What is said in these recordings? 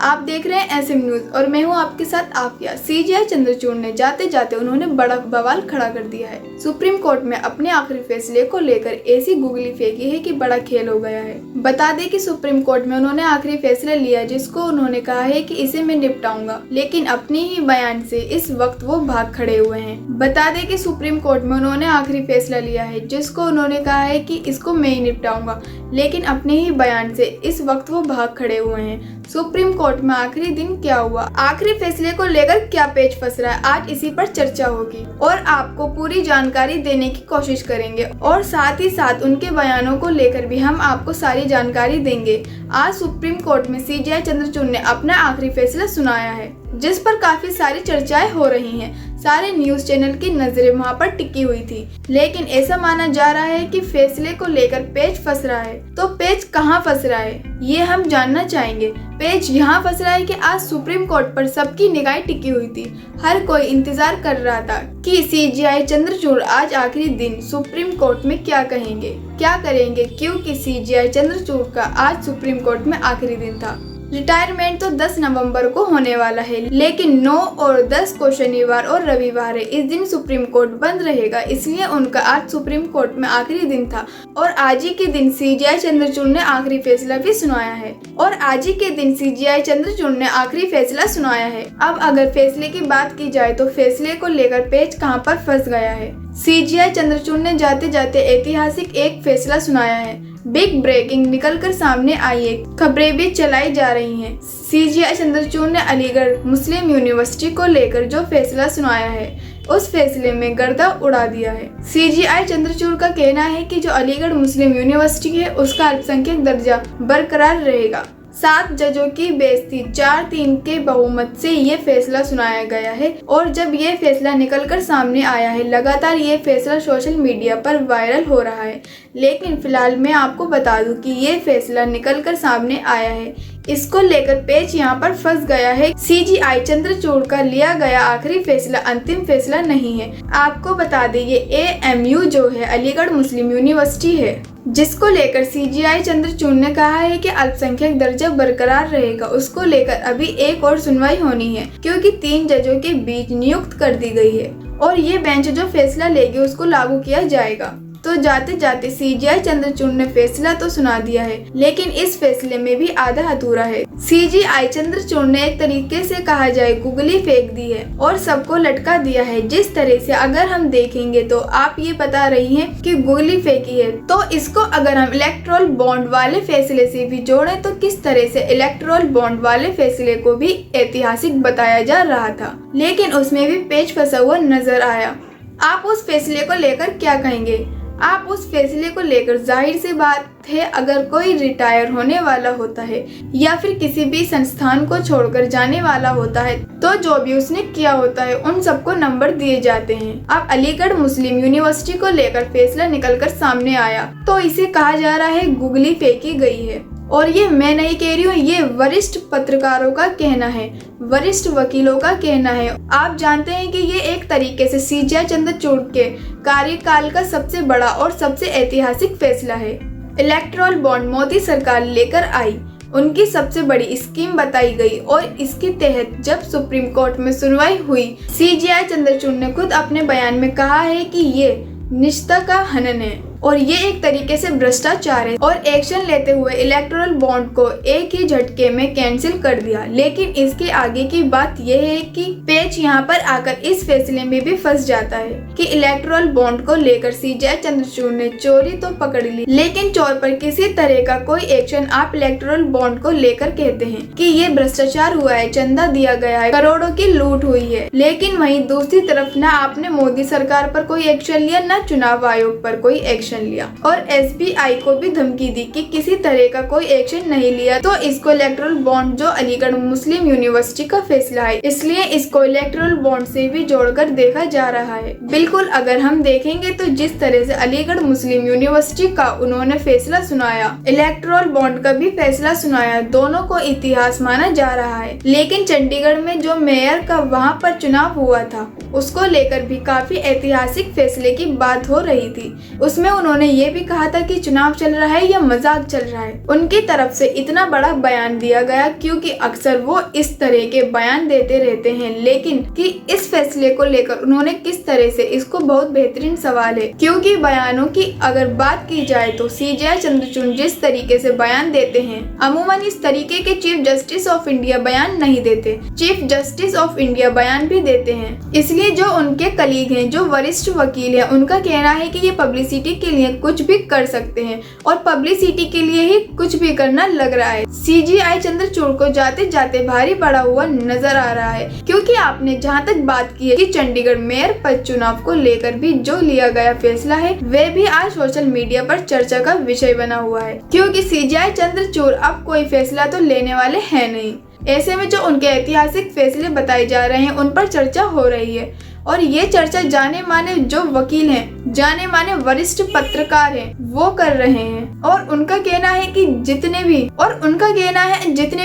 आप देख रहे हैं एसएम न्यूज और मैं हूं आपके साथ आफिया। सीजीआई चंद्रचूड़ ने जाते जाते उन्होंने बड़ा बवाल खड़ा कर दिया है। सुप्रीम कोर्ट में अपने आखिरी फैसले को लेकर ऐसी गुगली फेंकी है कि बड़ा खेल हो गया है। बता दें कि सुप्रीम कोर्ट में उन्होंने आखिरी फैसला लिया जिसको उन्होंने कहा है कि इसे मैं निपटाऊंगा, लेकिन अपने ही बयान से इस वक्त वो भाग खड़े हुए हैं। बता दें कि सुप्रीम कोर्ट में उन्होंने आखिरी फैसला लिया है जिसको उन्होंने कहा है कि इसको मैं ही निपटाऊंगा, लेकिन अपने ही बयान से इस वक्त वो भाग खड़े हुए हैं। सुप्रीम कोर्ट में आखिरी दिन क्या हुआ, आखिरी फैसले को लेकर क्या पेच फंस रहा है, आज इसी पर चर्चा होगी और आपको पूरी जानकारी देने की कोशिश करेंगे और साथ ही साथ उनके बयानों को लेकर भी हम आपको सारी जानकारी देंगे। आज सुप्रीम कोर्ट में सीजीआई चंद्रचूड़ ने अपना आखिरी फैसला सुनाया है जिस पर काफी सारी चर्चाएं हो रही हैं। सारे न्यूज चैनल की नजरें वहां पर टिकी हुई थी, लेकिन ऐसा माना जा रहा है कि फैसले को लेकर पेच फंस रहा है। तो पेच कहां फंस रहा है ये हम जानना चाहेंगे। पेच यहाँ फंस रहा है कि आज सुप्रीम कोर्ट पर सबकी निगाहें टिकी हुई थी। हर कोई इंतजार कर रहा था कि सीजीआई चंद्रचूड़ आज आखिरी दिन सुप्रीम कोर्ट में क्या कहेंगे, क्या करेंगे, क्योंकि सीजीआई चंद्रचूड़ का आज सुप्रीम कोर्ट में आखिरी दिन था। रिटायरमेंट तो 10 नवंबर को होने वाला है, लेकिन 9 और 10 को शनिवार और रविवार है। इस दिन सुप्रीम कोर्ट बंद रहेगा, इसलिए उनका आज सुप्रीम कोर्ट में आखिरी दिन था और आज ही के दिन सीजीआई चंद्रचूड़ ने आखिरी फैसला भी सुनाया है। और आज ही के दिन सीजीआई चंद्रचूड़ ने आखिरी फैसला सुनाया है। अब अगर फैसले की बात की जाए तो फैसले को लेकर पेच कहां पर फंस गया है। सीजीआई चंद्रचूड़ ने जाते जाते ऐतिहासिक एक फैसला सुनाया है। बिग ब्रेकिंग निकलकर सामने आई है, खबरें भी चलाई जा रही हैं। सीजीआई चंद्रचूड़ ने अलीगढ़ मुस्लिम यूनिवर्सिटी को लेकर जो फैसला सुनाया है उस फैसले में गर्दा उड़ा दिया है। सीजीआई चंद्रचूड़ का कहना है कि जो अलीगढ़ मुस्लिम यूनिवर्सिटी है उसका अल्पसंख्यक दर्जा बरकरार रहेगा। 7 जजों की बेइज्जती 4-3 के बहुमत से ये फैसला सुनाया गया है और जब ये फैसला निकलकर सामने आया है, लगातार ये फैसला सोशल मीडिया पर वायरल हो रहा है। लेकिन फिलहाल मैं आपको बता दूं कि ये फैसला निकलकर सामने आया है, इसको लेकर पेच यहाँ पर फंस गया है। सीजीआई चंद्रचूड़ का लिया गया आखिरी फैसला अंतिम फैसला नहीं है। आपको बता दें ये एएमयू जो है अलीगढ़ मुस्लिम यूनिवर्सिटी है, जिसको लेकर सीजीआई चंद्रचूड़ ने कहा है कि अल्पसंख्यक दर्जा बरकरार रहेगा। उसको लेकर अभी एक और सुनवाई होनी है क्योंकि 3 जजों के बीच नियुक्त कर दी गई है और ये बेंच जो फैसला लेगी उसको लागू किया जाएगा। तो जाते जाते सीजीआई चंद्रचूड़ ने फैसला तो सुना दिया है, लेकिन इस फैसले में भी आधा अधूरा है। सीजीआई चंद्रचूड़ ने एक तरीके से कहा जाए गुगली फेंक दी है और सबको लटका दिया है। जिस तरह से अगर हम देखेंगे तो आप ये बता रही हैं कि गुगली फेंकी है, तो इसको अगर हम इलेक्टोरल बॉन्ड वाले फैसले से भी जोड़ें तो किस तरह से इलेक्टोरल बॉन्ड वाले फैसले को भी ऐतिहासिक बताया जा रहा था, लेकिन उसमें भी पेच फंसा हुआ नजर आया। आप उस फैसले को लेकर क्या कहेंगे? आप उस फैसले को लेकर जाहिर सी बात है अगर कोई रिटायर होने वाला होता है या फिर किसी भी संस्थान को छोड़कर जाने वाला होता है तो जो भी उसने किया होता है उन सबको नंबर दिए जाते हैं। अब अलीगढ़ मुस्लिम यूनिवर्सिटी को लेकर फैसला निकलकर सामने आया तो इसे कहा जा रहा है गुगली फेंकी गई है। और ये मैं नहीं कह रही हूँ, ये वरिष्ठ पत्रकारों का कहना है, वरिष्ठ वकीलों का कहना है। आप जानते हैं कि ये एक तरीके से सीजीआई चंद्रचूड़ के कार्यकाल का सबसे बड़ा और सबसे ऐतिहासिक फैसला है। इलेक्टोरल बॉन्ड मोदी सरकार लेकर आई, उनकी सबसे बड़ी स्कीम बताई गई और इसके तहत जब सुप्रीम कोर्ट में सुनवाई हुई, सीजीआई चंद्रचूड़ ने खुद अपने बयान में कहा है कि ये निजता का हनन है और ये एक तरीके से भ्रष्टाचार है और एक्शन लेते हुए इलेक्टोरल बॉन्ड को एक ही झटके में कैंसिल कर दिया। लेकिन इसके आगे की बात यह है कि पेच यहाँ पर आकर इस फैसले में भी फंस जाता है कि इलेक्टोरल बॉन्ड को लेकर सीजीआई चंद्रचूड़ ने चोरी तो पकड़ ली, लेकिन चोर पर किसी तरह का कोई एक्शन आप इलेक्टोरल बॉन्ड को लेकर कहते हैं कि ये भ्रष्टाचार हुआ है, चंदा दिया गया है, करोड़ों की लूट हुई है। लेकिन वहीं दूसरी तरफ न आपने मोदी सरकार पर कोई एक्शन लिया, न चुनाव आयोग पर कोई एक्शन लिया और एसबीआई को भी धमकी दी कि किसी तरह का कोई एक्शन नहीं लिया तो इसको इलेक्टोरल बॉन्ड जो अलीगढ़ मुस्लिम यूनिवर्सिटी का फैसला है, इसलिए इसको इलेक्टोरल बॉन्ड से भी जोड़कर देखा जा रहा है। बिल्कुल अगर हम देखेंगे तो जिस तरह से अलीगढ़ मुस्लिम यूनिवर्सिटी का उन्होंने फैसला सुनाया, इलेक्टोरल बॉन्ड का भी फैसला सुनाया, दोनों को इतिहास माना जा रहा है। लेकिन चंडीगढ़ में जो मेयर का वहाँ पर चुनाव हुआ था उसको लेकर भी काफी ऐतिहासिक फैसले की बात हो रही थी। उसमें उन्होंने ये भी कहा था कि चुनाव चल रहा है या मजाक चल रहा है। उनकी तरफ से इतना बड़ा बयान दिया गया क्योंकि अक्सर वो इस तरह के बयान देते रहते हैं, लेकिन कि इस फैसले को लेकर उन्होंने किस तरह से, इसको बहुत बेहतरीन सवाल है। क्योंकि बयानों की अगर बात की जाए तो CJI चंद्रचूड़ जिस तरीके से बयान देते हैं, अमूमन इस तरीके के चीफ जस्टिस ऑफ इंडिया बयान नहीं देते। चीफ जस्टिस ऑफ इंडिया बयान भी देते हैं। इसलिए जो उनके कलीग हैं, जो वरिष्ठ वकील हैं, उनका कहना है कि ये पब्लिसिटी के लिए कुछ भी कर सकते हैं और पब्लिसिटी के लिए ही कुछ भी करना लग रहा है। CJI चंद्रचूड़ को जाते जाते भारी पड़ा हुआ नजर आ रहा है, क्योंकि आपने जहां तक बात की है कि चंडीगढ़ मेयर पद चुनाव को लेकर भी जो लिया गया फैसला है, वह भी आज सोशल मीडिया पर चर्चा का विषय बना हुआ है। क्योंकि CJI चंद्रचूड़ अब कोई फैसला तो लेने वाले हैं नहीं। ऐसे में जो उनके ऐतिहासिक फैसले बताए जा रहे हैं, उन पर चर्चा हो रही है और ये चर्चा जाने माने जो वकील हैं, जाने माने वरिष्ठ पत्रकार हैं, वो कर रहे हैं। और उनका कहना है कि जितने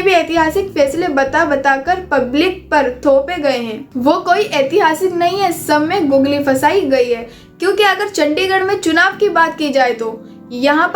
भी ऐतिहासिक फैसले बता कर पब्लिक पर थोपे गए हैं, वो कोई ऐतिहासिक नहीं है, सब में गुगली फंसाई गई है। क्योंकि अगर चंडीगढ़ में चुनाव की बात की जाए तो यहाँ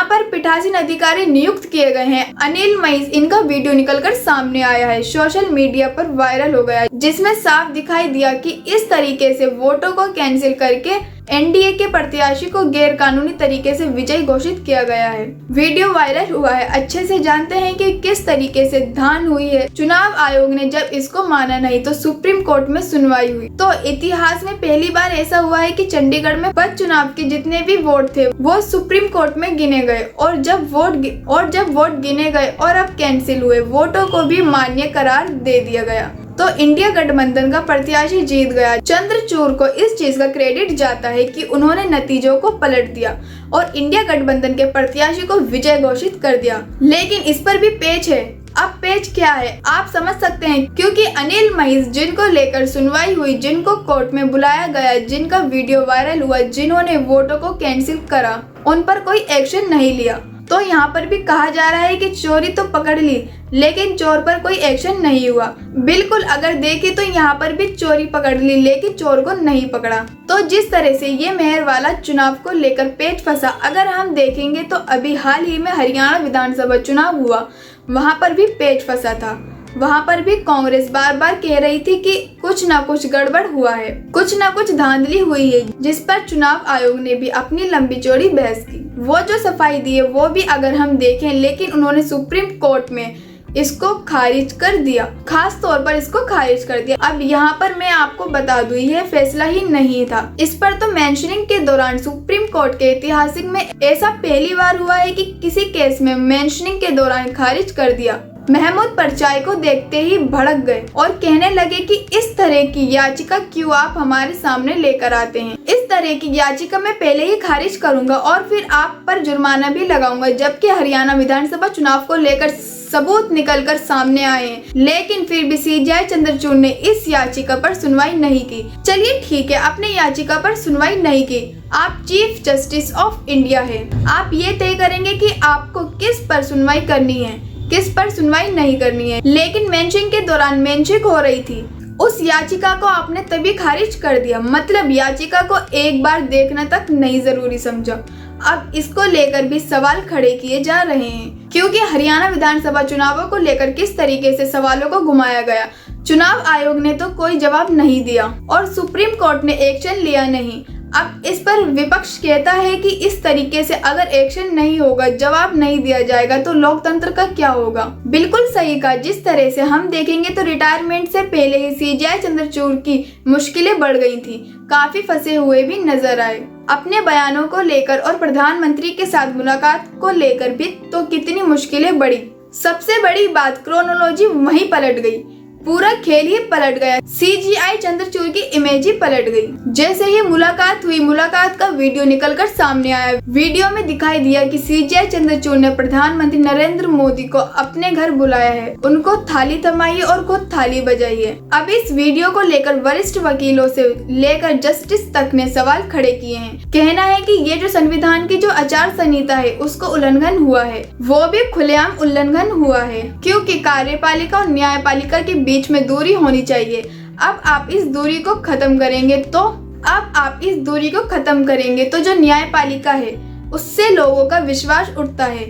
पर पीठासीन अधिकारी नियुक्त किए गए हैं अनिल महिष। इनका वीडियो निकलकर सामने आया है, सोशल मीडिया पर वायरल हो गया, जिसमें साफ दिखाई दिया कि इस तरीके से वोटों को कैंसिल करके NDA के प्रत्याशी को गैर कानूनी तरीके से विजयी घोषित किया गया है। वीडियो वायरल हुआ है। अच्छे से जानते हैं कि किस तरीके से धान हुई है। चुनाव आयोग ने जब इसको माना नहीं तो सुप्रीम कोर्ट में सुनवाई हुई। तो इतिहास में पहली बार ऐसा हुआ है कि चंडीगढ़ में पद चुनाव के जितने भी वोट थे वो सुप्रीम कोर्ट में गिने गए और जब वोट गिने गए और अब कैंसिल हुए, वोटों को भी मान्य करार दे दिया गया। तो इंडिया गठबंधन का प्रत्याशी जीत गया। चंद्रचूड़ को इस चीज का क्रेडिट जाता है कि उन्होंने नतीजों को पलट दिया और इंडिया गठबंधन के प्रत्याशी को विजय घोषित कर दिया। लेकिन इस पर भी पेच है। अब पेच क्या है आप समझ सकते हैं, क्योंकि अनिल महिष जिनको लेकर सुनवाई हुई, जिनको कोर्ट में बुलाया गया, जिनका वीडियो वायरल हुआ, जिन्होंने वोटों को कैंसिल करा, उन पर कोई एक्शन नहीं लिया। तो यहाँ पर भी कहा जा रहा है कि चोरी तो पकड़ ली, लेकिन चोर पर कोई एक्शन नहीं हुआ। बिल्कुल अगर देखें तो यहाँ पर भी चोरी पकड़ ली, लेकिन चोर को नहीं पकड़ा। तो जिस तरह से ये मेयर वाला चुनाव को लेकर पेच फंसा, अगर हम देखेंगे तो अभी हाल ही में हरियाणा विधानसभा चुनाव हुआ, वहाँ पर भी पेच फंसा था। वहाँ पर भी कांग्रेस बार बार कह रही थी कि कुछ ना कुछ गड़बड़ हुआ है, कुछ ना कुछ धांधली हुई है, जिस पर चुनाव आयोग ने भी अपनी लंबी चौड़ी बहस की। वो जो सफाई दी है वो भी अगर हम देखें, लेकिन उन्होंने सुप्रीम कोर्ट में इसको खारिज कर दिया, खास तौर पर इसको खारिज कर दिया। अब यहाँ पर मैं आपको बता दूं, यह फैसला ही नहीं था। इस पर तो मेंशनिंग के दौरान सुप्रीम कोर्ट के इतिहास में ऐसा पहली बार हुआ है कि किसी केस में मेंशनिंग के दौरान खारिज कर दिया। महमूद परचाई को देखते ही भड़क गए और कहने लगे कि इस तरह की याचिका क्यों आप हमारे सामने लेकर आते हैं। इस तरह की याचिका मैं पहले ही खारिज करूंगा और फिर आप पर जुर्माना भी लगाऊंगा, जबकि हरियाणा विधानसभा चुनाव को लेकर सबूत निकलकर सामने आए हैं। लेकिन फिर भी CJI चंद्रचूड़ ने इस याचिका पर सुनवाई नहीं की। चलिए ठीक है, अपने याचिका पर सुनवाई नहीं की, आप चीफ जस्टिस ऑफ इंडिया है, आप ये तय करेंगे कि आपको किस पर सुनवाई करनी है, किस पर सुनवाई नहीं करनी है। लेकिन मेंशनिंग के दौरान मेंशनिंग हो रही थी, उस याचिका को आपने तभी खारिज कर दिया, मतलब याचिका को एक बार देखना तक नहीं जरूरी समझा। अब इसको लेकर भी सवाल खड़े किए जा रहे हैं, क्योंकि हरियाणा विधानसभा चुनावों को लेकर किस तरीके से सवालों को घुमाया गया। चुनाव आयोग ने तो कोई जवाब नहीं दिया और सुप्रीम कोर्ट ने एक्शन लिया नहीं। अब इस पर विपक्ष कहता है कि इस तरीके से अगर एक्शन नहीं होगा, जवाब नहीं दिया जाएगा, तो लोकतंत्र का क्या होगा। बिल्कुल सही कहा। जिस तरह से हम देखेंगे तो रिटायरमेंट से पहले ही CJI चंद्रचूड़ की मुश्किलें बढ़ गई थी, काफी फंसे हुए भी नजर आए अपने बयानों को लेकर और प्रधानमंत्री के साथ मुलाकात को लेकर भी। तो कितनी मुश्किलें बढ़ी। सबसे बड़ी बात, क्रोनोलॉजी वहीं पलट गई, पूरा खेल ही पलट गया। CJI चंद्रचूड़ की इमेज ही पलट गई। जैसे ही मुलाकात हुई, मुलाकात का वीडियो निकलकर सामने आया। वीडियो में दिखाई दिया कि CJI चंद्रचूड़ ने प्रधानमंत्री नरेंद्र मोदी को अपने घर बुलाया है, उनको थाली थमाई और खुद थाली बजाई है। अब इस वीडियो को लेकर वरिष्ठ वकीलों से लेकर जस्टिस तक ने सवाल खड़े किए हैं। कहना है कि ये जो संविधान की जो आचार संहिता है उसको उल्लंघन हुआ है, वो भी खुलेआम उल्लंघन हुआ है, क्योंकि कार्यपालिका और न्यायपालिका के बीच में दूरी होनी चाहिए। अब आप इस दूरी को खत्म करेंगे तो अब आप इस दूरी को खत्म करेंगे तो जो न्यायपालिका है उससे लोगों का विश्वास उठता है।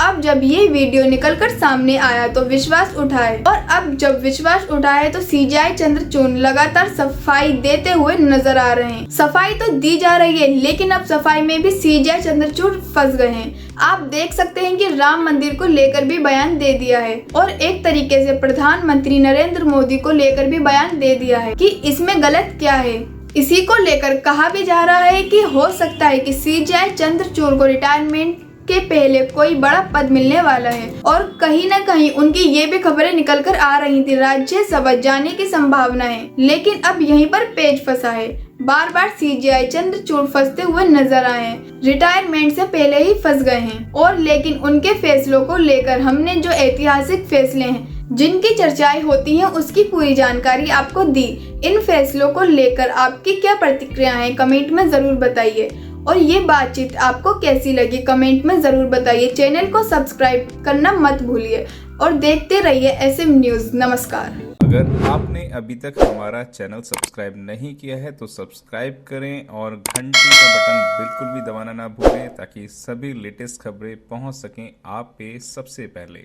अब जब ये वीडियो निकलकर सामने आया तो विश्वास उठा है, और अब जब विश्वास उठा है तो सीजेआई चंद्रचूड़ लगातार सफाई देते हुए नजर आ रहे हैं। सफाई तो दी जा रही है, लेकिन अब सफाई में भी सीजेआई चंद्रचूड़ फंस गए हैं। आप देख सकते हैं कि राम मंदिर को लेकर भी बयान दे दिया है, और एक तरीके से प्रधानमंत्री नरेंद्र मोदी को लेकर भी बयान दे दिया है कि इसमें गलत क्या है। इसी को लेकर कहा भी जा रहा है कि हो सकता है कि सीजेआई चंद्रचूड़ को रिटायरमेंट के पहले कोई बड़ा पद मिलने वाला है, और कहीं न कहीं उनकी ये भी खबरें निकल कर आ रही थी राज्यसभा जाने की संभावना है। लेकिन अब यहीं पर पेच फंसा है। बार बार सीजेआई चंद्रचूड़ फंसते हुए नजर आए हैं, रिटायरमेंट से पहले ही फंस गए हैं। और लेकिन उनके फैसलों को लेकर हमने जो ऐतिहासिक फैसले हैं जिनकी चर्चाएं होती हैं उसकी पूरी जानकारी आपको दी। इन फैसलों को लेकर आपकी क्या प्रतिक्रिया है कमेंट में जरूर बताइए, और ये बातचीत आपको कैसी लगी कमेंट में जरूर बताइए। चैनल को सब्सक्राइब करना मत भूलिए और देखते रहिए एसएम न्यूज़। नमस्कार। अगर आपने अभी तक हमारा चैनल सब्सक्राइब नहीं किया है तो सब्सक्राइब करें और घंटी का बटन बिल्कुल भी दबाना ना भूलें ताकि सभी लेटेस्ट खबरें पहुंच सकें आप पे सबसे पहले।